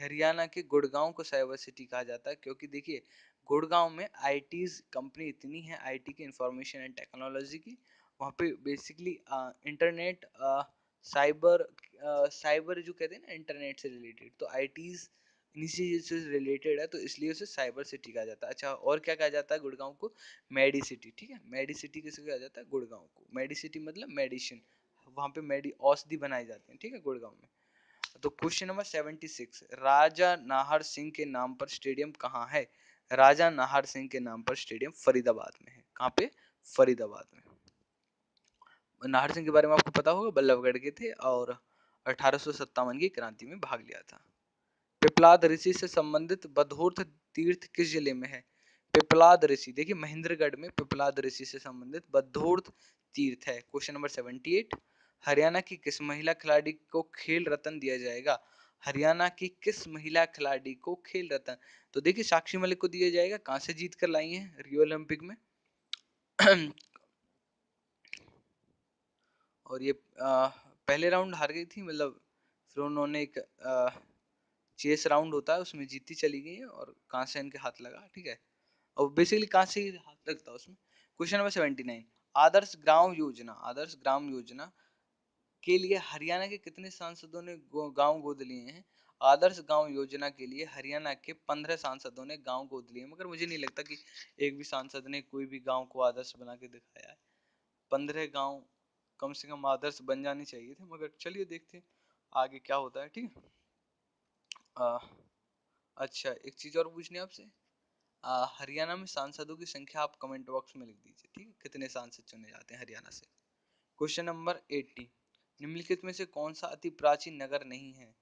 हरियाणा के गुड़गांव को साइबर सिटी कहा जाता है, क्योंकि देखिए गुड़गांव में आईटी कंपनी इतनी है, आईटी की, इंफॉर्मेशन एंड टेक्नोलॉजी की। वहाँ पे बेसिकली इंटरनेट, साइबर साइबर जो कहते हैं ना, इंटरनेट से रिलेटेड, तो आईटीज इन्हीं से रिलेटेड है, तो इसलिए उसे साइबर सिटी कहा जाता है। अच्छा, और क्या कहा जाता है गुड़गांव को? Medi city. ठीक है, मेडी सिटी किसे कहा जाता है? गुड़गांव को। मेडी सिटी मतलब मेडिसिन, वहाँ पे मेडी औषधि बनाई जाती है। ठीक है, गुड़गांव में। तो क्वेश्चन नंबर 76, राजा नाहर सिंह के नाम पर स्टेडियम कहाँ है? राजा नाहर सिंह के नाम पर स्टेडियम फरीदाबाद में है। कहाँ पे? फरीदाबाद में। नाहर सिंह के बारे में आपको पता होगा, बल्लभगढ़ के थे और 1857 की क्रांति में भाग लिया था। पिपलाद ऋषि से संबंधित बधोर्थ तीर्थ किस जिले में है? पिपलाद ऋषि, देखिए महेंद्रगढ़ में पिपलाद ऋषि से संबंधित बधोर्थ तीर्थ है। क्वेश्चन नंबर 78, हरियाणा की किस महिला खिलाड़ी को खेल रत्न दिया जाएगा? हरियाणा की किस महिला खिलाड़ी को खेल रत्न? तो देखिए साक्षी मलिक को दिया जाएगा, कहां से जीत कर लाई है रियो ओलंपिक में। और ये पहले राउंड हार गई थी, मतलब फिर उन्होंने एक चेस राउंड होता है उसमें जीती चली गई है, और कांसे इनके हाथ लगा। ठीक है, और बेसिकली कांसे ही हाथ लगता है उसमें। क्वेश्चन नंबर 79, आदर्श ग्राम योजना, आदर्श ग्राम योजना के लिए हरियाणा के कितने सांसदों ने गांव गोद लिए हैं? आदर्श गांव योजना के लिए हरियाणा के 15 सांसदों ने गांव गोद लिए, मगर मुझे नहीं लगता कि एक भी सांसद ने कोई भी गांव को आदर्श बना के दिखाया है। 15 गांव कम से कम आदर्श बन जाने चाहिए थे, मगर चलिए देखते हैं आगे क्या होता है। ठीक है। अच्छा, एक चीज और पूछनी है आपसे। हरियाणा में सांसदों की संख्या आप कमेंट बॉक्स में लिख दीजिए। ठीक है, कितने सांसद चुने जाते हैं हरियाणा से। क्वेश्चन नंबर 80, निम्नलिखित में से कौन सा अति प्राचीन नगर नहीं है?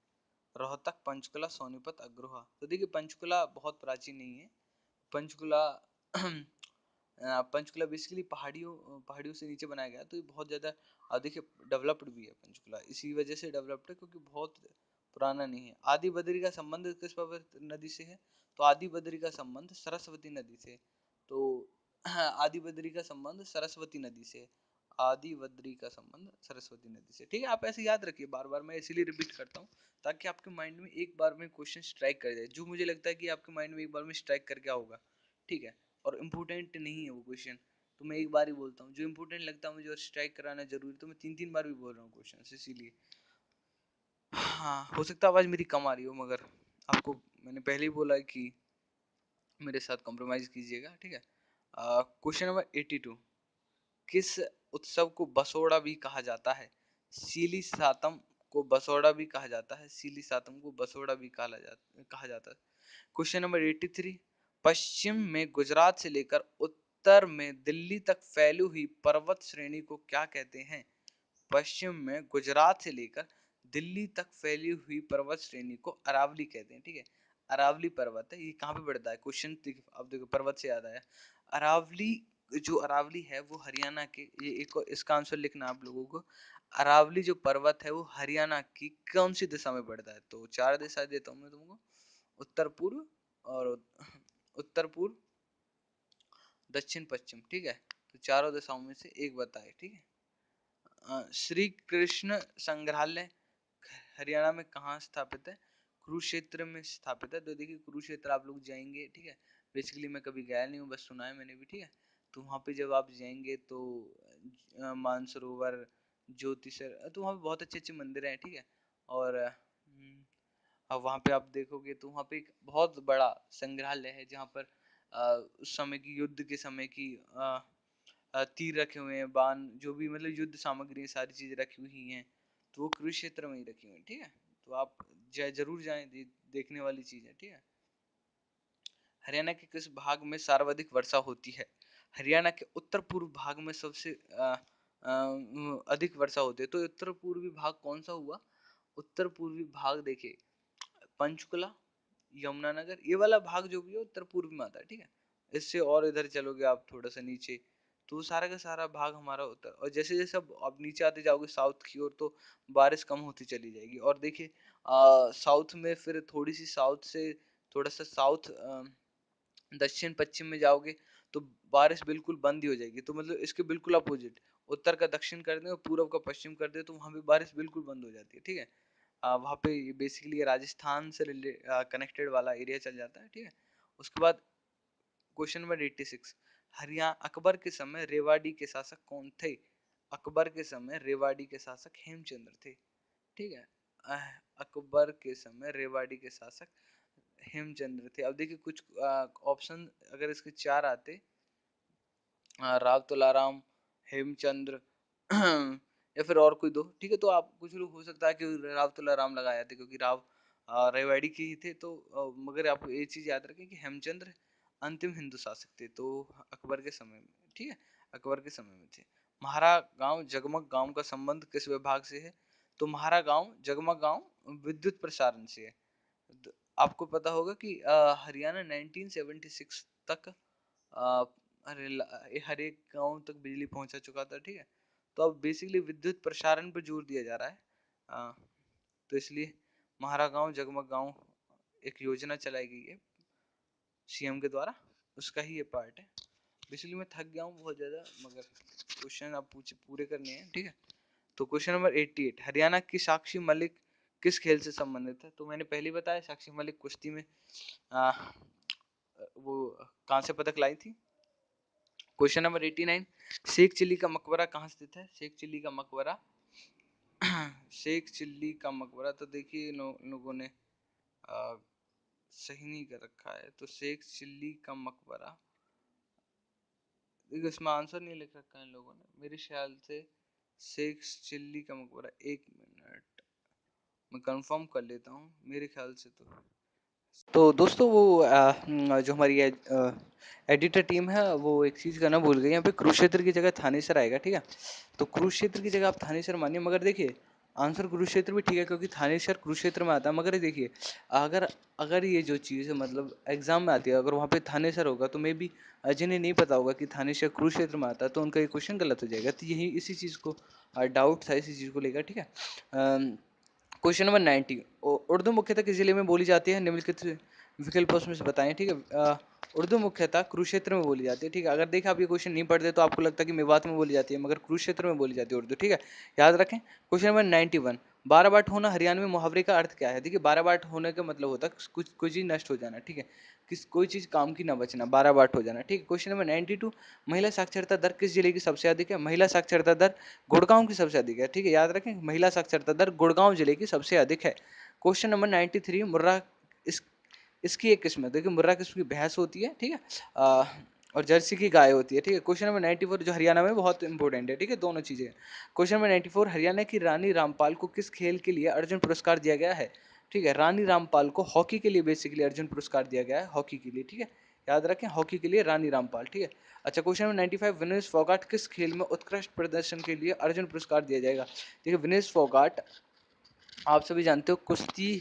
रोहतक, पंचकुला, सोनीपत, अग्रोहा। तो देखिए पंचकुला बहुत प्राचीन नहीं है। पंचकुला पंचकुला बेसिकली पहाड़ियों पहाड़ियों से नीचे बनाया गया, तो ये बहुत ज़्यादा देखिए डेवलप्ड भी है पंचकुला, इसी वजह से डेवलप्ड है क्योंकि बहुत पुराना नहीं है। आदि बद्री का संबंध किस पवित्र नदी से है? तो आदि बद्री का संबंध सरस्वती नदी से। तो आदि बद्री का संबंध सरस्वती नदी से। आदि बद्री का संबंध सरस्वती नदी से। ठीक है, आप ऐसे याद रखिए, बार बार मैं इसीलिए रिपीट करता हूँ ताकि आपके माइंड में एक बार में क्वेश्चन स्ट्राइक कर जाए, जो मुझे लगता है कि आपके माइंड में एक बार में स्ट्राइक कर गया होगा। ठीक है, और इम्पोर्टेंट नहीं है वो क्वेश्चन, तो मैं एक बार ही बोलता हूँ। जो इम्पोर्टेंट लगता है मुझे और स्ट्राइक कराना जरूरी, तो मैं 3 3 बार भी बोल रहा हूँ क्वेश्चन, इसीलिए। हाँ, हो सकता है आवाज़ मेरी कम आ रही हो, मगर आपको मैंने पहले ही बोला है कि मेरे साथ कॉम्प्रोमाइज़ कीजिएगा। ठीक है। क्वेश्चन नंबर 82, किस उत्सव को बसोड़ा भी कहा जाता है? सीली सातम को बसोड़ा भी कहा जाता है। सीली सातम को बसोड़ा भी कहा जाता है। क्वेश्चन नंबर 83, पश्चिम में गुजरात से लेकर उत्तर में दिल्ली तक फैली हुई पर्वत श्रेणी को क्या कहते हैं? पश्चिम में गुजरात से लेकर दिल्ली तक फैली हुई पर्वत श्रेणी को अरावली कहते हैं। ठीक है, अरावली पर्वत है। ये कहाँ पे पड़ता है? क्वेश्चन अब देखो, पर्वत से याद आया, अरावली, जो अरावली है वो हरियाणा के, ये एक इसका आंसर लिखना आप लोगों को। अरावली जो पर्वत है वो हरियाणा की कौन सी दिशा में पड़ता है? तो 4 दिशा देता हूँ मैं तुमको, उत्तर पूर्व और उत्तर पूर्व, दक्षिण पश्चिम। ठीक है, तो चारों दिशाओं में से एक बताए। ठीक है। श्री कृष्ण संग्रहालय हरियाणा में कहाँ स्थापित है? कुरुक्षेत्र में स्थापित है। तो देखिए कुरुक्षेत्र आप लोग जाएंगे, ठीक है, बेसिकली मैं कभी गया नहीं हूँ, बस सुना है मैंने भी, ठीक है। तो वहाँ पे जब आप जाएंगे तो मानसरोवर, ज्योतिसर, तो वहाँ पे बहुत अच्छे अच्छे मंदिर हैं, ठीक है। और अब वहाँ पे आप देखोगे तो वहाँ पे एक बहुत बड़ा संग्रहालय है जहाँ पर उस समय की युद्ध के समय की तीर रखे हुए हैं, बाण, जो भी मतलब युद्ध सामग्री सारी चीजें रखी हुई हैं, तो वो कुरुक्षेत्र में ही रखी हुई है, ठीक है। तो आप जरूर जाएं, देखने वाली चीज है, ठीक है। हरियाणा के किस भाग में सर्वाधिक वर्षा होती है? हरियाणा के उत्तर पूर्व भाग में सबसे अधिक वर्षा होती है। तो उत्तर पूर्वी भाग कौन सा हुआ? उत्तर पूर्वी भाग देखिए पंचकुला, यमुनानगर, ये वाला भाग जो भी है उत्तर पूर्व में आता है, ठीक है। इससे और इधर चलोगे आप थोड़ा सा नीचे, तो सारा का सारा भाग हमारा उत्तर, और जैसे जैसे अब नीचे आते जाओगे साउथ की ओर, तो बारिश कम होती चली जाएगी। और देखिए साउथ में फिर थोड़ी सी साउथ से थोड़ा सा साउथ दक्षिण पश्चिम में जाओगे तो बारिश बिल्कुल बंद ही हो जाएगी। तो मतलब इसके बिल्कुल अपोजिट, उत्तर का दक्षिण कर दे और पूर्व का पश्चिम कर दे तो वहां पे बारिश बिल्कुल बंद हो जाती है, ठीक है। वहाँ पे बेसिकली राजस्थान से कनेक्टेड वाला एरिया चल जाता है, ठीक है। उसके बाद क्वेश्चन नंबर 86, हरियाणा अकबर के समय रेवाड़ी के शासक कौन थे? अकबर के समय रेवाड़ी के शासक हेमचंद्र थे, ठीक है। अकबर के समय रेवाड़ी के शासक हेमचंद्र थे। अब देखिए कुछ ऑप्शन अगर इसके चार आते, राव तुलाराम, हेमचंद्र या फिर और कोई दो, ठीक है। तो आप कुछ लोग हो सकता है कि राव तुलाराम लगाए थे क्योंकि राव रेवाड़ी के ही थे। तो मगर आप ये चीज याद रखें कि हेमचंद्र अंतिम हिंदू शासक थे, तो अकबर के समय में, ठीक है, अकबर के समय में थे। म्हारा गांव जगमग गांव का संबंध किस विभाग से है? तो म्हारा गांव जगमग गांव विद्युत प्रसारण से है। आपको पता होगा कि हरियाणा 1976 तक हर एक गांव तक बिजली पहुंचा चुका था, ठीक है। तो अब बेसिकली विद्युत प्रसारण पर जोर दिया जा रहा है, तो इसलिए म्हारा गांव जगमग गांव एक योजना चलाई गई है सीएम के द्वारा, उसका ही ये पार्ट है। बेसिकली मैं थक गया हूँ बहुत ज्यादा, मगर क्वेश्चन आप पूछे पूरे करने हैं, ठीक है। तो क्वेश्चन नंबर 88, हरियाणा की साक्षी मलिक किस खेल से संबंधित है? तो मैंने पहले बताया साक्षी मलिक कुश्ती में आ, वो कांस्य पदक लाई थी। क्वेश्चन नंबर 89, शेख चिल्ली का मकबरा कहाँ स्थित है? शेख चिल्ली का मकबरा शेख चिल्ली का मकबरा, तो देखिए लोगों ने आ, सही नहीं कर रखा है। तो शेख चिल्ली का मकबरा, इसमें आंसर नहीं लिख रखा है इन लोगों ने मेरे ख्याल से। शेख चिल्ली का मकबरा, एक मिनट मैं कंफर्म कर लेता हूँ, मेरे ख्याल से तो दोस्तों वो जो हमारी एडिटर टीम है वो एक चीज़ करना भूल गई, यहाँ पे कुरुक्षेत्र की जगह थानेसर आएगा, ठीक है। तो कुरुक्षेत्र की जगह आप थानेसर मानिए, मगर देखिए आंसर कुरुक्षेत्र भी ठीक है क्योंकि थानेसर कुरुक्षेत्र में आता है। मगर देखिए अगर अगर ये जो चीज़ है मतलब एग्जाम में आती है, अगर वहाँ पे थानेसर होगा तो मे भी जिन्हें नहीं पता होगा कि थानेसर कुरुक्षेत्र में आता है तो उनका ये क्वेश्चन गलत हो जाएगा। तो यही इसी चीज़ को डाउट था, इसी चीज़ को लेकर, ठीक है। क्वेश्चन नंबर 90, उर्दू मुख्यतः किस जिले में बोली जाती है? निम्नलिखित विकल्पों में से बताएं, ठीक है। उर्दू मुख्यतः कुरुक्षेत्र में बोली जाती है, ठीक है। अगर देखा आप ये क्वेश्चन नहीं पढ़ते तो आपको लगता है कि मेवात में बोली जाती है, मगर कुरुक्षेत्र में बोली जाती है उर्दू, ठीक है, याद रखें। क्वेश्चन नंबर 91, बाराबाट होना हरियाणवी मुहावरे का अर्थ क्या है? देखिए बाराबाट होने का मतलब होता है कुछ कोई चीज नष्ट हो जाना, ठीक है, कोई चीज काम की ना बचना, बाराबाट हो जाना, ठीक है। क्वेश्चन नंबर 92, महिला साक्षरता दर किस जिले की सबसे अधिक है? महिला साक्षरता दर गुड़गांव की सबसे अधिक है, ठीक है, याद रखें महिला साक्षरता दर गुड़गांव जिले की सबसे अधिक है। क्वेश्चन नंबर 93, मुर्रा इस इसकी एक किस्म है, देखिए मुर्रा किस्म की भैंस होती है, ठीक है, और जर्सी की गाय होती है, ठीक है। क्वेश्चन नंबर 94 जो हरियाणा में बहुत इंपॉर्टेंट है, ठीक है, दोनों चीजें। क्वेश्चन नंबर 94, हरियाणा की रानी रामपाल को किस खेल के लिए अर्जुन पुरस्कार दिया गया है? ठीक है, रानी रामपाल को हॉकी के लिए बेसिकली अर्जुन पुरस्कार दिया गया है, हॉकी के लिए, ठीक है, याद रखें हॉकी के लिए रानी रामपाल, ठीक है। अच्छा क्वेश्चन नंबर 95, विनेश फोगाट किस खेल में उत्कृष्ट प्रदर्शन के लिए अर्जुन पुरस्कार दिया जाएगा? देखिए विनेश फोगाट आप सभी जानते हो कुश्ती,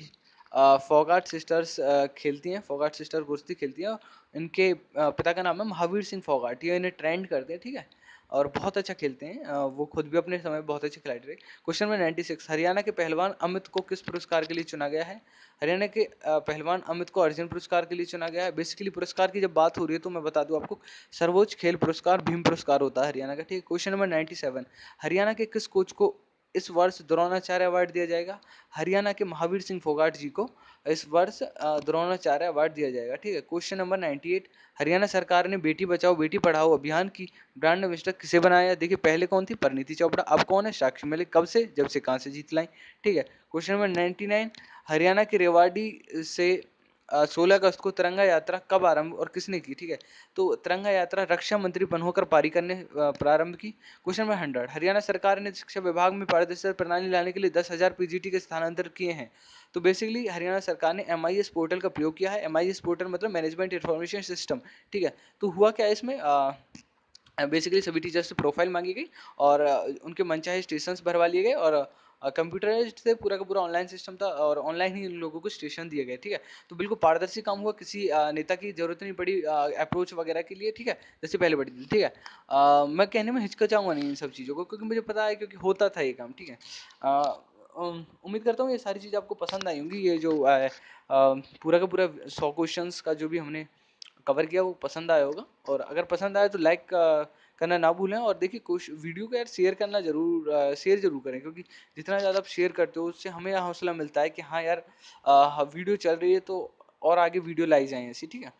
फोगाट सिस्टर्स खेलती हैं, फोगाट सिस्टर कुश्ती खेलती हैं। इनके पिता का नाम है महावीर सिंह फोगाट, ये इन्हें ट्रेंड करते हैं, ठीक है, और बहुत अच्छा खेलते हैं। वो खुद भी अपने समय बहुत अच्छे खिलाड़ी रहे। क्वेश्चन नंबर 96, हरियाणा के पहलवान अमित को किस पुरस्कार के लिए चुना गया है? हरियाणा के पहलवान अमित को अर्जुन पुरस्कार के लिए चुना गया है। बेसिकली पुरस्कार की जब बात हो रही है तो मैं बता दूं आपको, सर्वोच्च खेल पुरस्कार भीम पुरस्कार होता है हरियाणा का, ठीक है। क्वेश्चन नंबर 97, हरियाणा के किस कोच को इस वर्ष द्रोणाचार्य अवार्ड दिया जाएगा। हरियाणा के महावीर सिंह फोगाट जी को इस वर्ष द्रोणाचार्य अवार्ड दिया जाएगा। ठीक है। क्वेश्चन नंबर 98, हरियाणा सरकार ने बेटी बचाओ बेटी पढ़ाओ अभियान की ब्रांड एम्बेसडर किसे बनाया? देखिए पहले कौन थी? परिणीति चोपड़ा। अब कौन है? साक्षी मलिक। कब से? जब से कहां से जीत लाई। ठीक है। क्वेश्चन नंबर 99, हरियाणा के रेवाड़ी से 16 अगस्त को तिरंगा यात्रा कब आरंभ और किसने की? ठीक है। तो तिरंगा यात्रा रक्षा मंत्री मनोहर पारीकर ने प्रारंभ की। क्वेश्चन नंबर 100, हरियाणा सरकार ने शिक्षा विभाग में पारदर्शिता प्रणाली लाने के लिए 10,000 पीजीटी के स्थानांतरित किए हैं। तो बेसिकली हरियाणा सरकार ने MIS पोर्टल का प्रयोग किया है। MIS पोर्टल मतलब मैनेजमेंट इंफॉर्मेशन सिस्टम। ठीक है। तो हुआ क्या इसमें, बेसिकली सभी टीचर्स से प्रोफाइल मांगी गई और उनके मनचाहे स्टेशंस भरवा लिए गए और कंप्यूटराइज्ड से पूरा का पूरा ऑनलाइन सिस्टम था और ऑनलाइन ही इन लोगों को स्टेशन दिए गए। ठीक है। तो बिल्कुल पारदर्शी काम हुआ, किसी नेता की जरूरत नहीं पड़ी अप्रोच वगैरह के लिए। ठीक है। जैसे पहले पड़ी थी। ठीक है। मैं कहने में हिचकिचाऊंगा नहीं इन सब चीज़ों को, क्योंकि मुझे पता है, क्योंकि होता था ये काम। ठीक है। उम्मीद करता हूँ ये सारी चीज़ आपको पसंद आई होंगी। ये जो पूरा का पूरा 100 क्वेश्चंस का जो भी हमने कवर किया वो पसंद आया होगा। और अगर पसंद आया तो लाइक करना ना भूलें। और देखिए कुछ वीडियो को यार शेयर करना जरूर, शेयर जरूर करें, क्योंकि जितना ज़्यादा आप शेयर करते हो उससे हमें हौसला मिलता है कि हाँ यार वीडियो चल रही है तो और आगे वीडियो लाई जाए ऐसी। ठीक है।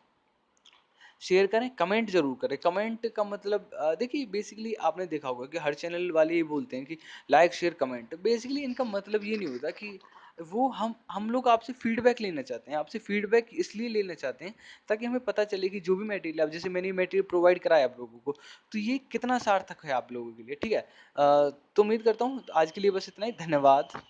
शेयर करें, कमेंट जरूर करें। कमेंट का मतलब देखिए बेसिकली आपने देखा होगा कि हर चैनल वाले ये बोलते हैं कि लाइक शेयर कमेंट। बेसिकली इनका मतलब ये नहीं होता कि वो हम लोग आपसे फीडबैक लेना चाहते हैं। आपसे फीडबैक इसलिए लेना चाहते हैं ताकि हमें पता चले कि जो भी मटेरियल, अब जैसे मैंने मटेरियल प्रोवाइड कराया आप लोगों को, तो ये कितना सार्थक है आप लोगों के लिए। ठीक है। तो उम्मीद करता हूँ आज के लिए बस इतना ही। धन्यवाद।